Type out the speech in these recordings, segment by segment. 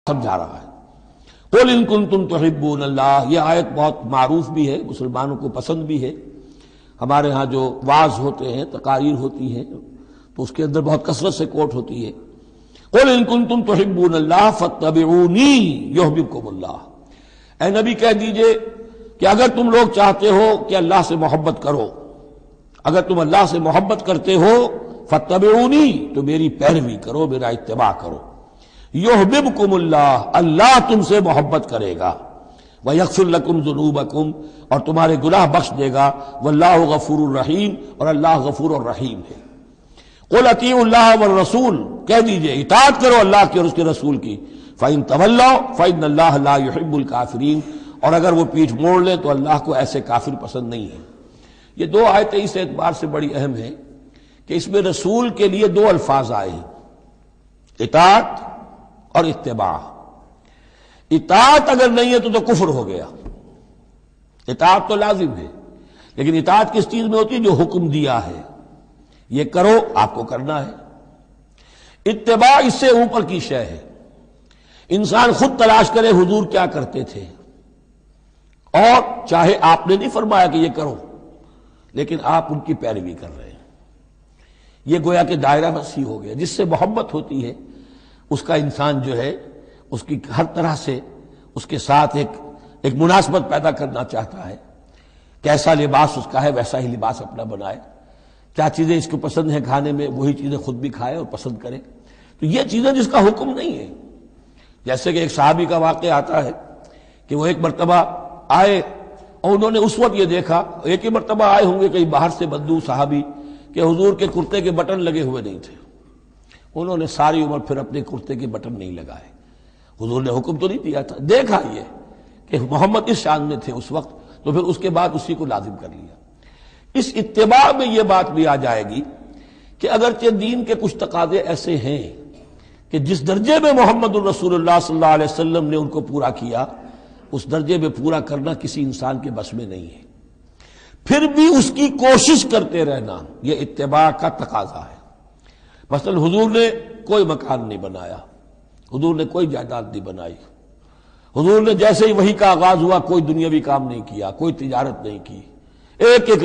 سمجھا رہا ہے۔ قُلْ إِن كُنتُمْ تُحِبُّونَ اللَّهَ، یہ آیت بہت معروف بھی ہے، مسلمانوں کو پسند بھی ہے۔ ہمارے ہاں جو وعظ ہوتے ہیں، تقاریر ہوتی ہیں، تو اس کے اندر بہت کثرت سے کوٹ ہوتی ہے، قُلْ إِن كُنتُمْ تُحِبُّونَ اللَّهَ فَاتَّبِعُونِي يُحْبِبْكُمُ اللَّهُ۔ اے نبی کہہ دیجئے کہ اگر تم لوگ چاہتے ہو کہ اللہ سے محبت کرو، اگر تم اللہ سے محبت کرتے ہو، فَاتَّبِعُونِي، تو میری پیروی کرو، میرا اتباع کرو۔ یحببکم اللہ، اللہ تم سے محبت کرے گا، ویغفر لکم ذنوبکم، اور تمہارے گناہ بخش دے گا، واللہ غفور الرحیم، اور اللہ غفور الرحیم ہے۔ قل اطیعوا اللہ والرسول، کہہ دیجئے اطاعت کرو اللہ کی اور اس کے رسول کی، فإن تولوا فإن اللہ لا يحب الکافرین، اور اگر وہ پیٹھ موڑ لیں تو اللہ کو ایسے کافر پسند نہیں ہے۔ یہ دو آیتیں اس اعتبار سے بڑی اہم ہیں کہ اس میں رسول کے لیے دو الفاظ آئے ہیں، اطاعت اور اتباع۔ اطاعت اگر نہیں ہے تو کفر ہو گیا۔ اطاعت تو لازم ہے، لیکن اطاعت کس چیز میں ہوتی ہے؟ جو حکم دیا ہے، یہ کرو، آپ کو کرنا ہے۔ اتباع اس سے اوپر کی شے ہے، انسان خود تلاش کرے حضور کیا کرتے تھے، اور چاہے آپ نے نہیں فرمایا کہ یہ کرو، لیکن آپ ان کی پیروی کر رہے ہیں۔ یہ گویا کہ دائرہ وسیع ہو گیا۔ جس سے محبت ہوتی ہے اس کا انسان جو ہے اس کی ہر طرح سے اس کے ساتھ ایک مناسبت پیدا کرنا چاہتا ہے۔ کیسا لباس اس کا ہے ویسا ہی لباس اپنا بنائے، کیا چیزیں اس کو پسند ہیں کھانے میں وہی چیزیں خود بھی کھائے اور پسند کرے۔ تو یہ چیزیں جس کا حکم نہیں ہے، جیسے کہ ایک صحابی کا واقعہ آتا ہے کہ وہ ایک مرتبہ آئے اور انہوں نے اس وقت یہ دیکھا، ایک ہی مرتبہ آئے ہوں گے کہیں باہر سے بدو صحابی، کہ حضور کے کرتے کے بٹن لگے ہوئے نہیں تھے۔ انہوں نے ساری عمر پھر اپنے کرتے کے بٹن نہیں لگائے۔ حضور نے حکم تو نہیں دیا تھا، دیکھا یہ کہ محمد اس شان میں تھے اس وقت، تو پھر اس کے بعد اسی کو لازم کر لیا۔ اس اتباع میں یہ بات بھی آ جائے گی کہ اگرچہ دین کے کچھ تقاضے ایسے ہیں کہ جس درجے میں محمد الرسول اللہ صلی اللہ علیہ وسلم نے ان کو پورا کیا، اس درجے میں پورا کرنا کسی انسان کے بس میں نہیں ہے، پھر بھی اس کی کوشش کرتے رہنا یہ اتباع کا تقاضا ہے۔ مثلا حضور نے کوئی مکان نہیں بنایا، حضور نے کوئی جائیداد نہیں بنائی، حضور نے جیسے ہی وحی کا آغاز ہوا کوئی دنیاوی کام نہیں کیا، کوئی تجارت نہیں کی، ایک ایک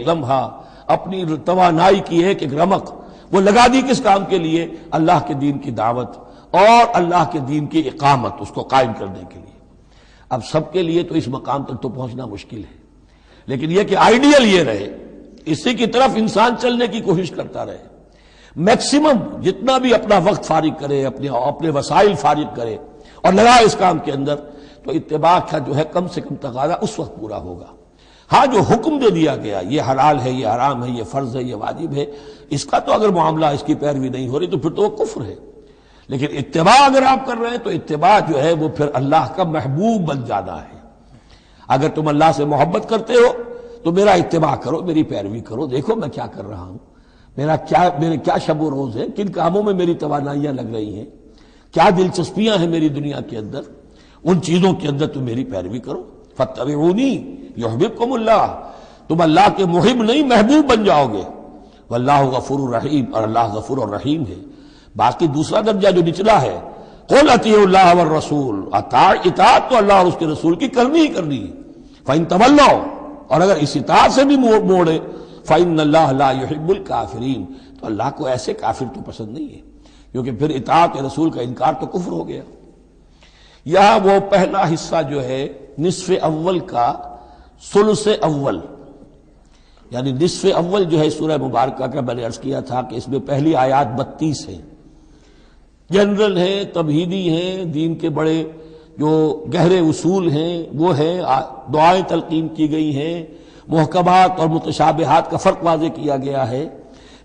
لمحہ اپنی توانائی کی ایک رمق وہ لگا دی کس کام کے لیے؟ اللہ کے دین کی دعوت اور اللہ کے دین کی اقامت، اس کو قائم کرنے کے لیے۔ اب سب کے لیے تو اس مقام تک تو پہنچنا مشکل ہے، لیکن یہ کہ آئیڈیل یہ رہے، اسی کی طرف انسان چلنے کی کوشش کرتا رہے، میکسیمم جتنا بھی اپنا وقت فارغ کرے، اپنے وسائل فارغ کرے اور لگائے اس کام کے اندر، تو اتباع کا جو ہے کم سے کم تقاضا اس وقت پورا ہوگا۔ ہاں جو حکم دے دیا گیا، یہ حلال ہے، یہ حرام ہے، یہ فرض ہے، یہ واجب ہے، اس کا تو اگر معاملہ اس کی پیروی نہیں ہو رہی تو پھر تو وہ کفر ہے۔ لیکن اتباع اگر آپ کر رہے ہیں تو اتباع جو ہے وہ پھر اللہ کا محبوب بن جانا ہے۔ اگر تم اللہ سے محبت کرتے ہو تو میرا اتباع کرو، میری پیروی کرو، دیکھو میں کیا کر رہا ہوں، میرے کیا شب و روز ہے، کن کاموں میں میری توانائیاں لگ رہی ہیں، کیا دلچسپیاں ہیں میری دنیا کے اندر، ان چیزوں کے اندر تم میری پیروی کرو۔ فاتبعونی یحببکم اللہ، تم اللہ کے محب نہیں محبوب بن جاؤ گے، واللہ غفور الرحیم، اور اللہ غفور الرحیم ہے۔ باقی دوسرا درجہ جو نچلا ہے، قل اطیعوا اللہ والرسول، اطاعت تو اللہ اور اس کے رسول کی کرنی ہی کرنی ہے۔ فإن تولوا، اور اگر اس اطاعت سے بھی موڑے، فإن اللہ لا يحب الکافرین، تو اللہ کو ایسے کافر تو پسند نہیں ہے، کیونکہ پھر اطاعت رسول کا انکار تو کفر ہو گیا۔ یہاں وہ پہلا حصہ جو ہے نصف اول کا ثلث اول، یعنی نصف اول جو ہے سورہ مبارکہ کا، میں نے عرض کیا تھا کہ اس میں پہلی آیات 32 ہیں، جنرل ہیں، تمہیدی ہیں، دین کے بڑے جو گہرے اصول ہیں وہ ہیں، دعائیں تلقین کی گئی ہیں، محکمات اور متشابہات کا فرق واضح کیا گیا ہے۔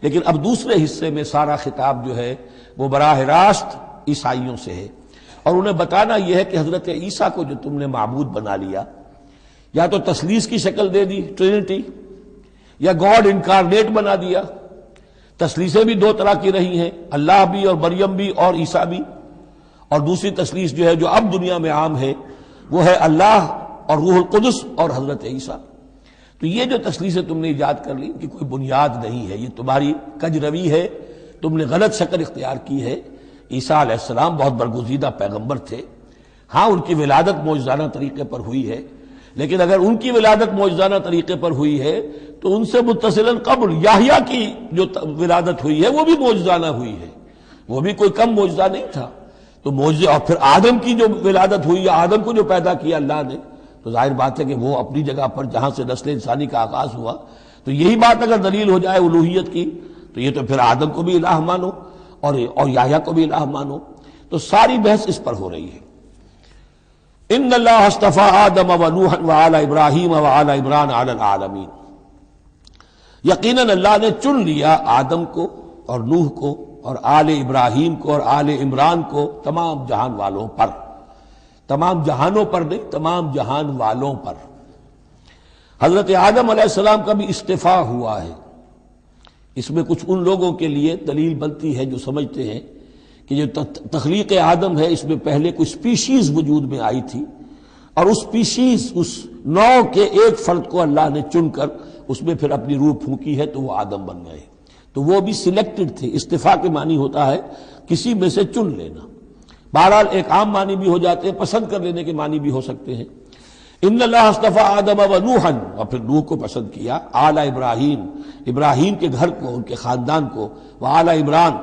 لیکن اب دوسرے حصے میں سارا خطاب جو ہے وہ براہ راست عیسائیوں سے ہے، اور انہیں بتانا یہ ہے کہ حضرت عیسیٰ کو جو تم نے معبود بنا لیا، یا تو تثلیث کی شکل دے دی ٹرینٹی، یا گاڈ انکارنیٹ بنا دیا۔ تثلیثیں بھی دو طرح کی رہی ہیں، اللہ بھی اور مریم بھی اور عیسیٰ بھی، اور دوسری تثلیث جو ہے جو اب دنیا میں عام ہے وہ ہے اللہ اور روح القدس اور حضرت عیسیٰ۔ تو یہ جو تثلیثیں تم نے ایجاد کر لی ان کی کوئی بنیاد نہیں ہے، یہ تمہاری کج روی ہے، تم نے غلط شکل اختیار کی ہے، عیسیٰ علیہ السلام بہت برگزیدہ پیغمبر تھے، ہاں ان کی ولادت معجزانہ طریقے پر ہوئی ہے، لیکن اگر ان کی ولادت معجزانہ طریقے پر ہوئی ہے تو ان سے متصلاً قبل یحییٰ کی جو ولادت ہوئی ہے وہ بھی معجزانہ ہوئی ہے، وہ بھی کوئی کم معجزہ نہیں تھا۔ تو معجزے، اور پھر آدم کی جو ولادت ہوئی یا آدم کو جو پیدا کیا اللہ نے، تو ظاہر بات ہے کہ وہ اپنی جگہ پر جہاں سے نسل انسانی کا آغاز ہوا، تو یہی بات اگر دلیل ہو جائے الوہیت کی تو یہ تو پھر آدم کو بھی الہ مانو اور یحییٰ کو بھی الہ مانو۔ تو ساری بحث اس پر ہو رہی ہے۔ ان اللہ اصطفیٰ آدم و نوحا وآل ابراہیم وآل عمران علی العالمین، یقیناً اللہ نے چن لیا آدم کو اور نوح کو اور آل ابراہیم کو اور آل عمران کو تمام جہان والوں پر، تمام جہانوں پر نہیں، تمام جہان والوں پر۔ حضرت آدم علیہ السلام کا بھی استفاء ہوا ہے۔ اس میں کچھ ان لوگوں کے لیے دلیل بنتی ہے جو سمجھتے ہیں کہ جو تخلیق آدم ہے اس میں پہلے کوئی سپیشیز وجود میں آئی تھی، اور اس سپیشیز، اس نوع کے ایک فرد کو اللہ نے چن کر اس میں پھر اپنی روح پھونکی ہے تو وہ آدم بن گئے، تو وہ بھی سلیکٹڈ تھے۔ استفاء کے معنی ہوتا ہے کسی میں سے چن لینا، بہرحال ایک عام معنی بھی ہو جاتے ہیں، پسند کر لینے کے معنی بھی ہو سکتے ہیں۔ ان اللہ اصطفیٰ آدم و نوحا، اور پھر نوح کو پسند کیا، آل ابراہیم، ابراہیم کے گھر کو، ان کے خاندان کو، وآل عمران،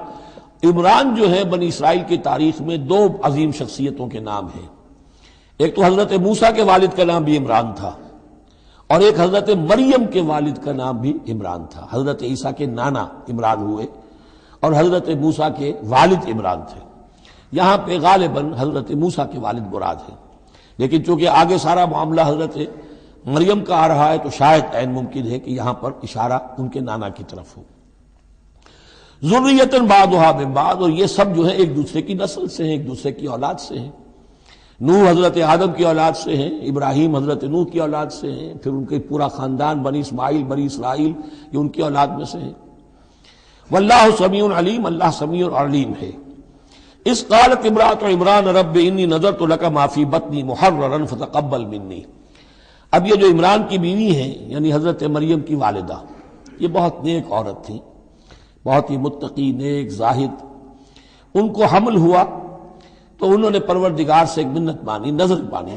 عمران جو ہے بنی اسرائیل کی تاریخ میں دو عظیم شخصیتوں کے نام ہیں، ایک تو حضرت موسیٰ کے والد کا نام بھی عمران تھا، اور ایک حضرت مریم کے والد کا نام بھی عمران تھا۔ حضرت عیسیٰ کے نانا عمران ہوئے اور حضرت موسیٰ کے والد عمران تھے۔ یہاں پہ غالباً حضرت موسیٰ کے والد مراد ہیں، لیکن چونکہ آگے سارا معاملہ حضرت مریم کا آ رہا ہے تو شاید عین ممکن ہے کہ یہاں پر اشارہ ان کے نانا کی طرف ہو۔ ذریۃ بعضھا من بعض، اور یہ سب جو ہے ایک دوسرے کی نسل سے ہیں، ایک دوسرے کی اولاد سے ہیں۔ نوح حضرت آدم کی اولاد سے ہیں، ابراہیم حضرت نوح کی اولاد سے ہیں، پھر ان کے پورا خاندان بنی اسماعیل، بنی اسرائیل، یہ ان کی اولاد میں سے ہیں۔ واللہ سمیع علیم، اللہ سمیع اور علیم ہے۔ اس قالت امرأۃ عمران رب انی نذرت لک ما فی بطنی محررا فتقبل منی۔ اب یہ جو عمران کی بیوی ہیں یعنی حضرت مریم کی والدہ، یہ بہت نیک عورت تھیں، بہت ہی متقی، نیک، زاہد۔ ان کو حمل ہوا تو انہوں نے پروردگار سے ایک منت مانی، نظر مانی،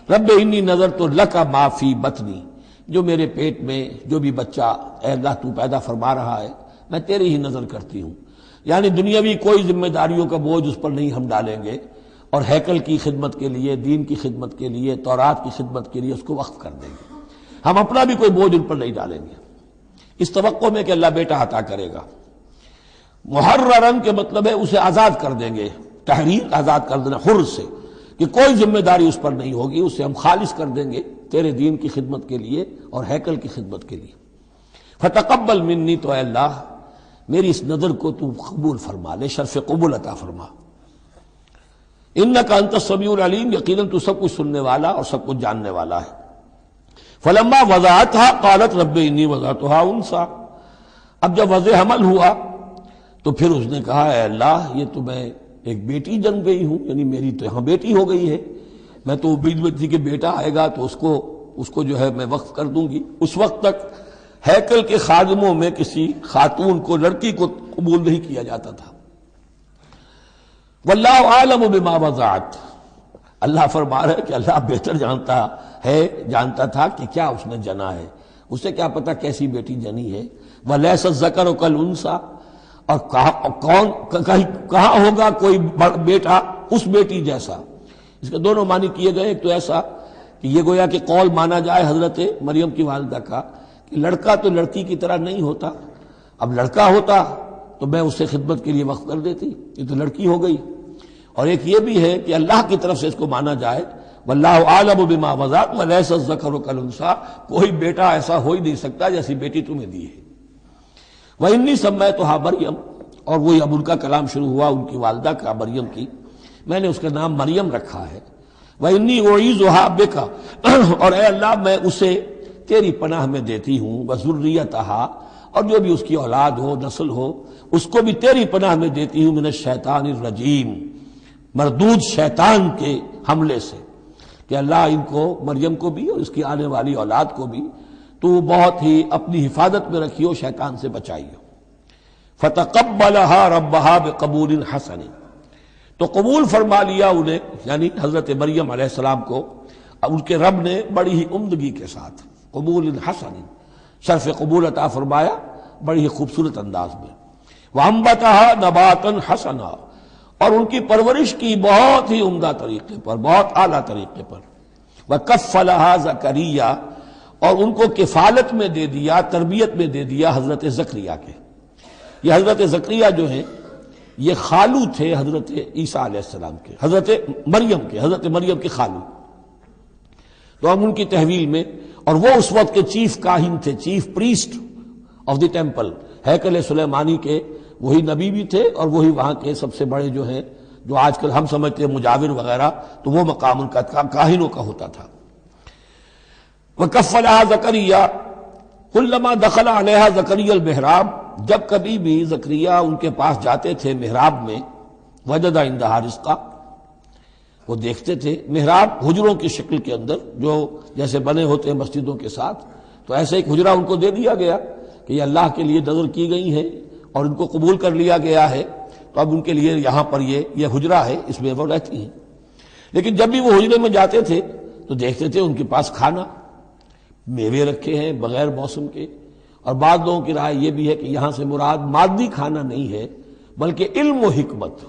رب انی نذرت لک ما فی بطنی، جو میرے پیٹ میں جو بھی بچہ اے اللہ تو پیدا فرما رہا ہے میں تیری ہی نظر کرتی ہوں، یعنی دنیاوی کوئی ذمہ داریوں کا بوجھ اس پر نہیں ہم ڈالیں گے، اور ہیکل کی خدمت کے لیے، دین کی خدمت کے لیے، تورات کی خدمت کے لیے اس کو وقف کر دیں گے، ہم اپنا بھی کوئی بوجھ ان پر نہیں ڈالیں گے، اس توقع میں کہ اللہ بیٹا عطا کرے گا۔ محررن کے مطلب ہے اسے آزاد کر دیں گے، تحریر آزاد کر دینا، حر سے، کہ کوئی ذمہ داری اس پر نہیں ہوگی، اسے ہم خالص کر دیں گے تیرے دین کی خدمت کے لیے اور ہیکل کی خدمت کے لیے۔ فتقبل منی، تو اے اللہ میری اس نظر کو تو قبول فرما لے، شرف قبول عطا فرما۔ انک انت السمیع العلیم، یقیناً تو سب کچھ سننے والا اور سب کچھ جاننے والا ہے۔ فلما وضعتها قالت رب انی وضعتها انثی، اب جب وضع حمل ہوا تو پھر اس نے کہا اے اللہ یہ تو میں ایک بیٹی جن گئی ہوں، یعنی میری تو یہاں بیٹی ہو گئی ہے، میں تو امید میں تھی کہ بیٹا آئے گا تو اس کو جو ہے میں وقف کر دوں گی۔ اس وقت تک ہیکل کے خادموں میں کسی خاتون کو، لڑکی کو قبول نہیں کیا جاتا تھا۔ واللہ عالم بما وضعت، اللہ فرما رہا ہے کہ اللہ بہتر جانتا تھا کہ کیا اس نے جنا ہے، اسے کیا پتا کیسی بیٹی جنی ہے۔ ولیس الذکر کالانثی، اور کہاں ہوگا کوئی بیٹا اس بیٹی جیسا۔ اس کے دونوں معنی کیے گئے، ایک تو ایسا کہ یہ گویا کہ قول مانا جائے حضرت مریم کی والدہ کا کہ لڑکا تو لڑکی کی طرح نہیں ہوتا، اب لڑکا ہوتا تو میں اسے خدمت کے لیے وقف کر دیتی، یہ تو لڑکی ہو گئی۔ اور ایک یہ بھی ہے کہ اللہ کی طرف سے اس کو مانا جائے واللہ عالم بما وضعت ولیس الذکر کالانثی، کوئی بیٹا ایسا ہو ہی نہیں سکتا جیسی بیٹی تمہیں دی ہے۔ وَإِنِّي سَمَّيْتُهَا مریم، اور وہی اب ان کا کلام شروع ہوا ان کی والدہ کا، مریم کی، میں نے اس کا نام مریم رکھا ہے۔ وَإِنِّي أُعِيذُهَا بِكَ، اور اے اللہ میں اسے تیری پناہ میں دیتی ہوں، وَذُرِّيَّتَهَا، اور جو بھی اس کی اولاد ہو، نسل ہو، اس کو بھی تیری پناہ میں دیتی ہوں، مِنَ الشَّيْطَانِ الرَّجِيمِ، مردود شیطان کے حملے سے، کہ اللہ ان کو، مریم کو بھی اور اس کی آنے والی اولاد کو بھی تو بہت ہی اپنی حفاظت میں رکھیو، شیطان سے بچائیو۔ فتقبلها ربها بقبول حسن، تو قبول فرما لیا انہیں، یعنی حضرت مریم علیہ السلام کو ان کے رب نے بڑی ہی عمدگی کے ساتھ قبول حسن، شرف قبول عطا فرمایا بڑی ہی خوبصورت انداز میں۔ وَأَنبَتَهَا نَبَاتًا حَسَنًا، اور ان کی پرورش کی بہت ہی عمدہ طریقے پر، بہت اعلیٰ طریقے پر۔ وَكَفَّلَهَا زَكَرِيَّا، اور ان کو کفالت میں دے دیا، تربیت میں دے دیا حضرت زکریا کے۔ یہ حضرت زکریا جو ہیں یہ خالو تھے حضرت عیسیٰ علیہ السلام کے، حضرت مریم کے خالو۔ تو ہم ان کی تحویل میں، اور وہ اس وقت کے چیف کاہن تھے، chief priest of the temple, ہیکل سلیمانی کے وہی نبی بھی تھے، اور وہی وہاں کے سب سے بڑے جو ہیں، جو آج کل ہم سمجھتے ہیں مجاور وغیرہ، تو وہ مقام ان کا کاہنوں کا ہوتا تھا۔ وَكَفَّلَهَا زَكَرِيَّا كُلَّمَا دَخَلَ عَلَيْهَا زَكَرِيَّا الْمِحْرَابَ، جب کبھی بھی زکریا ان کے پاس جاتے تھے محراب میں، وجد عندها رزقا، وہ دیکھتے تھے محراب حجروں کی شکل کے اندر، جو جیسے بنے ہوتے ہیں مسجدوں کے ساتھ، تو ایسے ایک حجرہ ان کو دے دیا گیا کہ یہ اللہ کے لیے نذر کی گئی ہے اور ان کو قبول کر لیا گیا ہے، تو اب ان کے لیے یہاں پر یہ حجرہ ہے، اس میں وہ رہتی ہیں۔ لیکن جب بھی وہ حجرے میں جاتے تھے تو دیکھتے تھے ان کے پاس کھانا، میوے رکھے ہیں بغیر موسم کے، اور بعض لوگوں کی رائے یہ بھی ہے کہ یہاں سے مراد مادی کھانا نہیں ہے بلکہ علم و حکمت،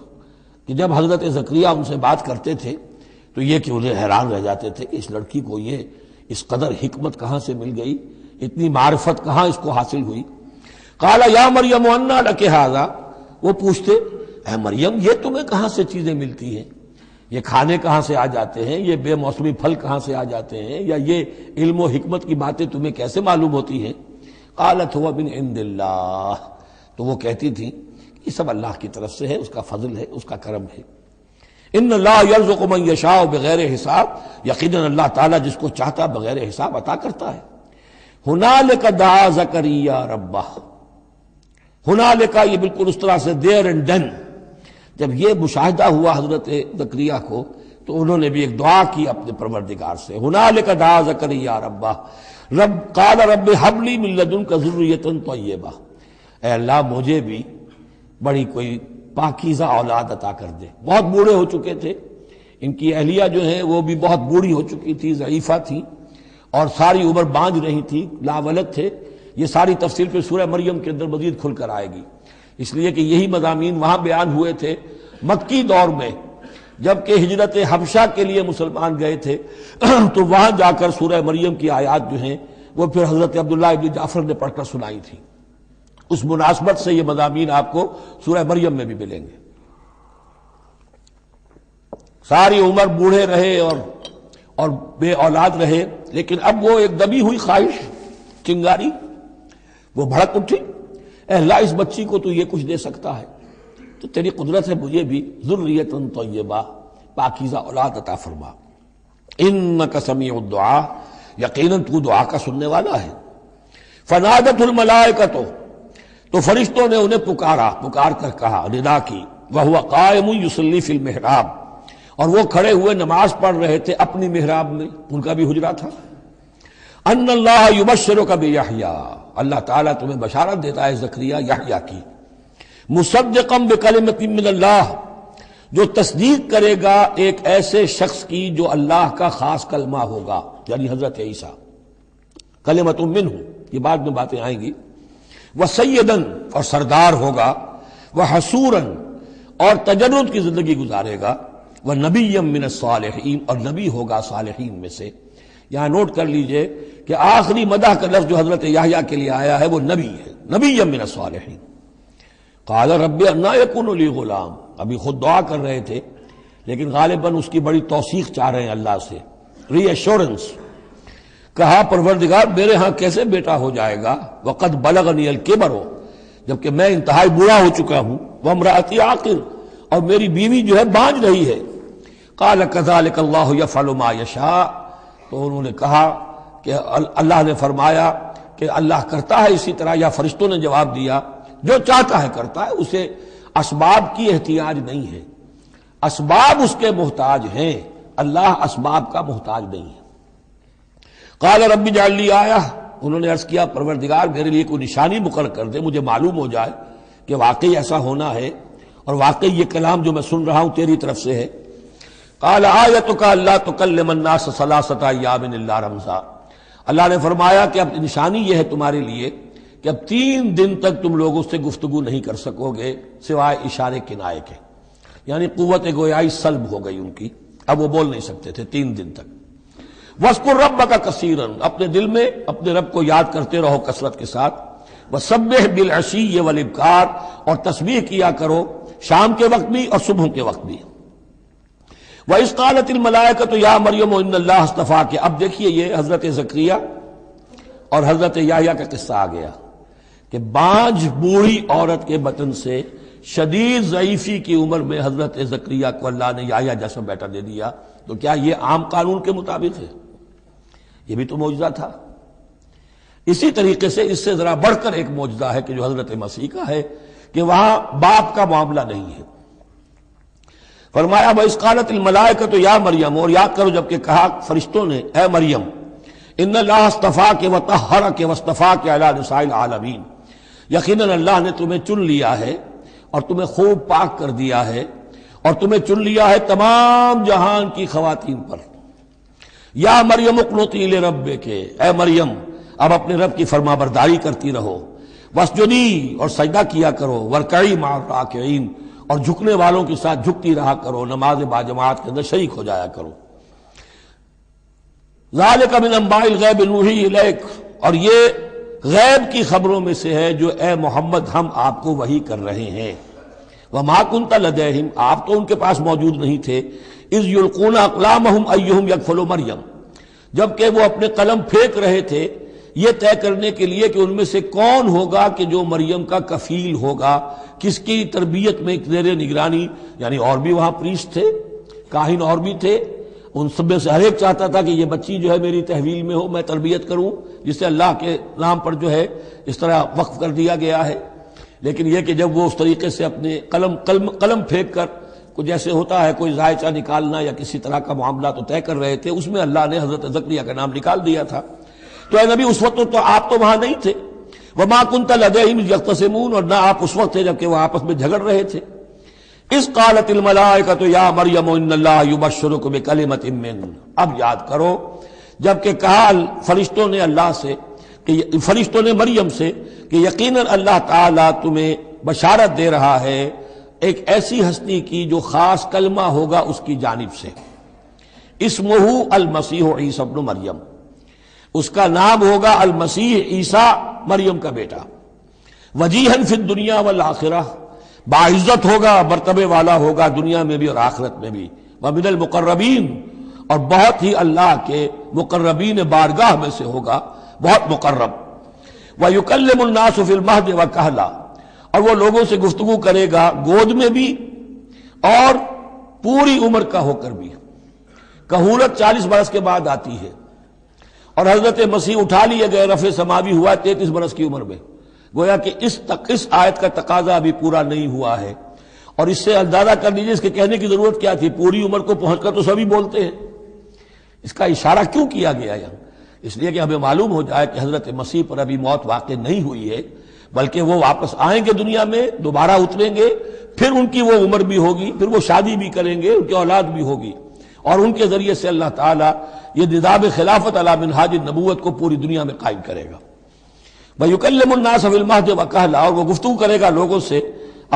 کہ جب حضرت زکریا ان سے بات کرتے تھے تو یہ کہ انہیں حیران رہ جاتے تھے کہ اس لڑکی کو یہ اس قدر حکمت کہاں سے مل گئی، اتنی معرفت کہاں اس کو حاصل ہوئی۔ قال یا مریم انا لک ھذا، وہ پوچھتے اے مریم یہ تمہیں کہاں سے چیزیں ملتی ہیں، یہ کھانے کہاں سے آ جاتے ہیں، یہ بے موسمی پھل کہاں سے آ جاتے ہیں، یا یہ علم و حکمت کی باتیں تمہیں کیسے معلوم ہوتی ہیں؟ قالت هو من عند اللہ، تو وہ کہتی تھی یہ سب اللہ کی طرف سے ہے، اس کا فضل ہے، اس کا کرم ہے۔ ان اللہ یرزق من یشاء بغیر حساب، یقیناً اللہ تعالیٰ جس کو چاہتا بغیر حساب عطا کرتا ہے۔ ہنالک دعا زکریا ربہ، ہنالک یہ بالکل اس طرح سے دیر اینڈ ڈن، جب یہ مشاہدہ ہوا حضرت زکریا کو تو انہوں نے بھی ایک دعا کی اپنے پروردگار سے۔ ہنالک دعا زکریا ربہ، رب قال رب هب لی من لدنک ذریۃ طیبہ، اے اللہ مجھے بھی بڑی کوئی پاکیزہ اولاد عطا کر دے۔ بہت بوڑھے ہو چکے تھے، ان کی اہلیہ جو ہیں وہ بھی بہت بوڑھی ہو چکی تھی، ضعیفہ تھی، اور ساری عمر بانجھ رہی تھی، لاولد تھے۔ یہ ساری تفصیل پھر سورہ مریم کے اندر مزید کھل کر آئے گی، اس لیے کہ یہی مضامین وہاں بیان ہوئے تھے مکی دور میں، جبکہ ہجرت حبشہ کے لیے مسلمان گئے تھے تو وہاں جا کر سورہ مریم کی آیات جو ہیں وہ پھر حضرت عبداللہ ابن جعفر نے پڑھ کر سنائی تھی۔ اس مناسبت سے یہ مضامین آپ کو سورہ مریم میں بھی ملیں گے۔ ساری عمر بوڑھے رہے اور بے اولاد رہے، لیکن اب وہ ایک دبی ہوئی خواہش، چنگاری، وہ بھڑک اٹھی، اے اللہ اس بچی کو تو یہ کچھ دے سکتا ہے تو تیری قدرت ہے مجھے بھی ذریۃ طیبہ، پاکیزہ اولاد عطا فرما۔ انک سمیع الدعاء، یقیناً تو دعا کا سننے والا ہے۔ فنادت الملائکۃ، تو فرشتوں نے انہیں پکار کر کہا، ندا کی، وہو قائم یصلی فی المحراب، اور وہ کھڑے ہوئے نماز پڑھ رہے تھے اپنی محراب میں، ان کا بھی حجرہ تھا۔ ان اللہ یبشرک بیحییٰ، اللہ تعالیٰ تمہیں بشارت دیتا ہے زکریا یحییٰ کی، مصدقا بکلمۃ من اللہ، جو تصدیق کرے گا ایک ایسے شخص کی جو اللہ کا خاص کلمہ ہوگا، یعنی حضرت عیسیٰ، کلمۃ منہ، یہ بعد میں باتیں آئیں گی۔ وسیداً، اور سردار ہوگا، وحصوراً، اور تجرد کی زندگی گزارے گا، ونبیا من الصالحین، اور نبی ہوگا صالحین میں سے۔ یہاں نوٹ کر لیجئے کہ آخری مدح کا لفظ جو حضرت یحییٰ کے لیے آیا ہے وہ نبی ہے، نبیا من الصالحین۔ قال رب انا یکون لی غلام، ابھی خود دعا کر رہے تھے لیکن غالباً اس کی بڑی توثیق چاہ رہے ہیں اللہ سے، ری ایشورنس۔ کہا پروردگار میرے ہاں کیسے بیٹا ہو جائے گا، وقد بلغنی الکبر، جبکہ میں انتہائی بوڑھا ہو چکا ہوں، وامرأتی عاقر، اور میری بیوی جو ہے بانجھ رہی ہے۔ قال کذلک اللہ یفعل ما یشاء، تو انہوں نے کہا کہ اللہ نے فرمایا کہ اللہ کرتا ہے اسی طرح، یا فرشتوں نے جواب دیا جو چاہتا ہے کرتا ہے، اسے اسباب کی احتیاج نہیں ہے، اسباب اس کے محتاج ہیں، اللہ اسباب کا محتاج نہیں ہے۔ قال رب اجعل لی آیہ، انہوں نے عرض کیا پروردگار میرے لیے کوئی نشانی مقرر کر دے، مجھے معلوم ہو جائے کہ واقعی ایسا ہونا ہے، اور واقعی یہ کلام جو میں سن رہا ہوں تیری طرف سے ہے۔ قال آیتک الا تکلم الناس ثلاثۃ ایام الا رمزا، اللہ نے فرمایا کہ اب نشانی یہ ہے تمہارے لیے کہ اب 3 دن تک تم لوگوں سے گفتگو نہیں کر سکو گے سوائے اشارے کنائے کے، یعنی قوت گویائی سلب ہو گئی ان کی، اب وہ بول نہیں سکتے تھے 3 دن تک۔ وَاذْكُر رَبَّكَ كَثِيرًا، اپنے دل میں اپنے رب کو یاد کرتے رہو کثرت کے ساتھ۔ وَسَبِّحْ بِالْعَشِيِّ وَالْإِبْكَارِ، اور تسبیح کیا کرو شام کے وقت بھی اور صبح کے وقت بھی۔ وَإِذْ قَالَتِ الْمَلَائِكَةُ يَا مَرْيَمُ إِنَّ اللَّهَ اصْطَفَاكِ، اب دیکھیے یہ حضرت زکریا اور حضرت یحییٰ کا قصہ آ گیا کہ بانجھ بوڑھی عورت کے بطن سے شدید ضعیفی کی عمر میں حضرت زکریا کو اللہ نے یحییٰ جیسا بیٹا دے دیا، تو کیا یہ عام قانون کے مطابق ہے؟ یہ بھی تو معجزہ تھا۔ اسی طریقے سے اس سے ذرا بڑھ کر ایک معجزہ ہے کہ جو حضرت مسیح کا ہے کہ وہاں باپ کا معاملہ نہیں ہے۔ فرمایا وَإِذْ قَالَتِ الْمَلَائِكَةُ يَا مَرْيَمُ، اور یاد کرو جب کہ کہا فرشتوں نے اے مریم، إِنَّ اللَّهَ اصْطَفَاكِ وَطَهَّرَكِ وَاصْطَفَاكِ عَلَى نِسَاءِ الْعَالَمِينَ، یقیناً اللہ نے تمہیں چن لیا ہے اور تمہیں خوب پاک کر دیا ہے اور تمہیں چن لیا ہے تمام جہان کی خواتین پر۔ یا مریم اقنتی لربک، اے مریم اب اپنے رب کی فرما برداری کرتی رہو۔ واسجدی، اور سجدہ کیا کرو۔ وارکعی مع الراکعین، اور جھکنے والوں کے ساتھ جھکتی رہا کرو، نماز باجماعت کے اندر شریک ہو جایا کرو۔ ذالک من انباء الغیب نوحی الیک، اور یہ غیب کی خبروں میں سے ہے جو اے محمد ہم آپ کو وحی کر رہے ہیں۔ وما کنت لدیہم، آپ تو ان کے پاس موجود نہیں تھے، اذ یلقون اقلامہم ایہم یکفل مریم، جبکہ وہ اپنے قلم پھینک رہے تھے یہ طے کرنے کے لیے کہ ان میں سے کون ہوگا کہ جو مریم کا کفیل ہوگا، کس کی تربیت میں زیر نگرانی، یعنی اور بھی وہاں پریسٹ تھے، کاہن اور بھی تھے، ان سب میں سے ہر ایک چاہتا تھا کہ یہ بچی جو ہے میری تحویل میں ہو، میں تربیت کروں، جسے اللہ کے نام پر جو ہے اس طرح وقف کر دیا گیا ہے۔ لیکن یہ کہ جب وہ اس طریقے سے اپنے قلم پھینک کر کچھ جیسے ہوتا ہے کوئی ذائچہ نکالنا یا کسی طرح کا معاملہ تو طے کر رہے تھے، اس میں اللہ نے حضرت زکریا کا نام نکال دیا تھا۔ تو اے نبی اس وقت تو آپ تو وہاں نہیں تھے۔ وما کنت لدیہم یختصمون، اور نہ آپ اس وقت تھے جبکہ وہ آپس میں جھگڑ رہے تھے۔ اذ قالت الملائکۃ یا مریم ان اللہ یبشرک بکلمۃ من، اب یاد کرو جب کہ کہا فرشتوں نے اللہ سے، کہ فرشتوں نے مریم سے کہ یقیناً اللہ تعالیٰ تمہیں بشارت دے رہا ہے ایک ایسی ہستی کی جو خاص کلمہ ہوگا اس کی جانب سے، اسمہ المسیح عیسی ابن مریم، اس کا نام ہوگا المسیح عیسیٰ مریم کا بیٹا، وجیہاً فی الدنیا والآخرہ، باعزت ہوگا، مرتبے والا ہوگا دنیا میں بھی اور آخرت میں بھی، ومن المقربین، اور بہت ہی اللہ کے مقربین بارگاہ میں سے ہوگا، بہت مقرب۔ وَيُكَلِّمُ النَّاسُ فِي الْمَهْدِ وَكَهْلًا، اور وہ لوگوں سے گفتگو کرے گا گود میں بھی اور پوری عمر کا ہو کر بھی۔ کہولت 40 برس کے بعد آتی ہے، اور حضرت مسیح اٹھا لیے گئے، رفع سماوی ہوا 33 برس کی عمر میں، گویا کہ اس آیت کا تقاضا ابھی پورا نہیں ہوا ہے۔ اور اس سے اندازہ کر لیجیے اس کے کہنے کی ضرورت کیا تھی، پوری عمر کو پہنچ کر تو سبھی بولتے ہیں، اس کا اشارہ کیوں کیا گیا یہاں؟ اس لیے کہ ہمیں معلوم ہو جائے کہ حضرت مسیح پر ابھی موت واقع نہیں ہوئی ہے، بلکہ وہ واپس آئیں گے دنیا میں، دوبارہ اتریں گے، پھر ان کی وہ عمر بھی ہوگی، پھر وہ شادی بھی کریں گے، ان کی اولاد بھی ہوگی، اور ان کے ذریعے سے اللہ تعالیٰ یہ نظام خلافت علی منہاج النبوت کو پوری دنیا میں قائم کرے گا۔ وَيُكَلِّمُ النَّاسَ فِي الْمَهْدِ وَكَهْلًا، اور وہ گفتگو کرے گا لوگوں سے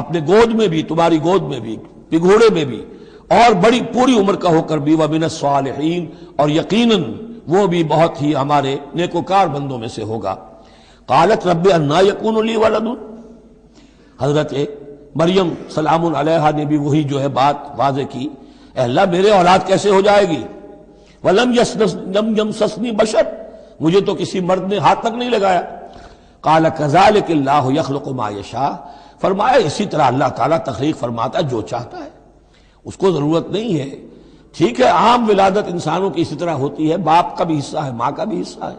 اپنے گود میں بھی، تمہاری گود میں بھی، پگھوڑے میں بھی، اور بڑی پوری عمر کا ہو کر بھی، وَمِنَ الصَّالِحِينَ، اور یقیناً وہ بھی بہت ہی ہمارے نیکوکار بندوں میں سے ہوگا۔ قالت رب انا یکون لی ولد، حضرت مریم سلام علیہا نے بھی وہی جو ہے بات واضح کی، اے اللہ میرے اولاد کیسے ہو جائے گی؟ ولم یمسسنی بشر، مجھے تو کسی مرد نے ہاتھ تک نہیں لگایا۔ قال کذالک اللہ یخلق ما یشاء، فرمایا اسی طرح اللہ تعالیٰ تخلیق فرماتا ہے جو چاہتا ہے، اس کو ضرورت نہیں ہے۔ ٹھیک ہے عام ولادت انسانوں کی اسی طرح ہوتی ہے، باپ کا بھی حصہ ہے، ماں کا بھی حصہ ہے،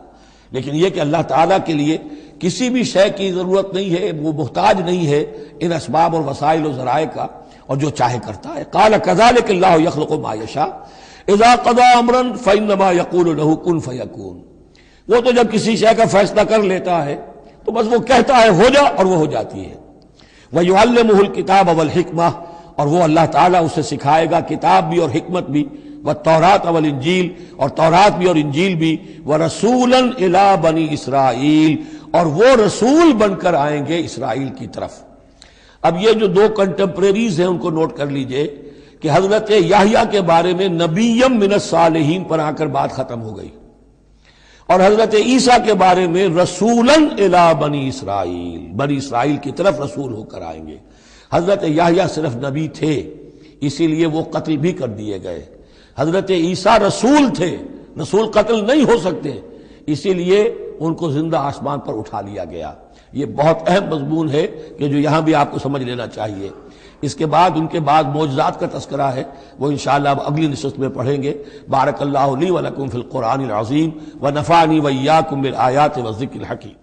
لیکن یہ کہ اللہ تعالیٰ کے لیے کسی بھی شے کی ضرورت نہیں ہے، وہ محتاج نہیں ہے ان اسباب اور وسائل و ذرائع کا، اور جو چاہے کرتا ہے۔ قال کذالک اللہ یخلق ما یشاء اذا قضى امرا فانما یقول له کن فیکون، وہ تو جب کسی شے کا فیصلہ کر لیتا ہے تو بس وہ کہتا ہے ہو جا اور وہ ہو جاتی ہے۔ وَيُعَلِّمُهُ الْكِتَابَ وَالْحِکْمَةَ، اور وہ اللہ تعالیٰ اسے سکھائے گا کتاب بھی اور حکمت بھی، والتوراۃ والانجیل، اور تورات بھی اور انجیل بھی، وَرَسُولًا إِلَىٰ بَنِي إِسرائیل، اور وہ رسول بن کر آئیں گے اسرائیل کی طرف۔ اب یہ جو دو کنٹمپریریز ہیں ان کو نوٹ کر لیجئے کہ حضرت یحییٰ کے بارے میں نبیم من الصالحین پر آ کر بات ختم ہو گئی، اور حضرت عیسیٰ کے بارے میں رسولاً الی بنی اسرائیل، بنی اسرائیل کی طرف رسول ہو کر آئیں گے۔ حضرت یحییٰ صرف نبی تھے، اسی لیے وہ قتل بھی کر دیے گئے۔ حضرت عیسیٰ رسول تھے، رسول قتل نہیں ہو سکتے، اسی لیے ان کو زندہ آسمان پر اٹھا لیا گیا۔ یہ بہت اہم مضمون ہے کہ جو یہاں بھی آپ کو سمجھ لینا چاہیے۔ اس کے بعد ان کے بعد معجزات کا تذکرہ ہے، وہ انشاءاللہ اب اگلی نشست میں پڑھیں گے۔ بارک اللہ لی ولکم فی القرآن العظیم ونفعنی وإیاکم بالآیات والذکر الحکیم۔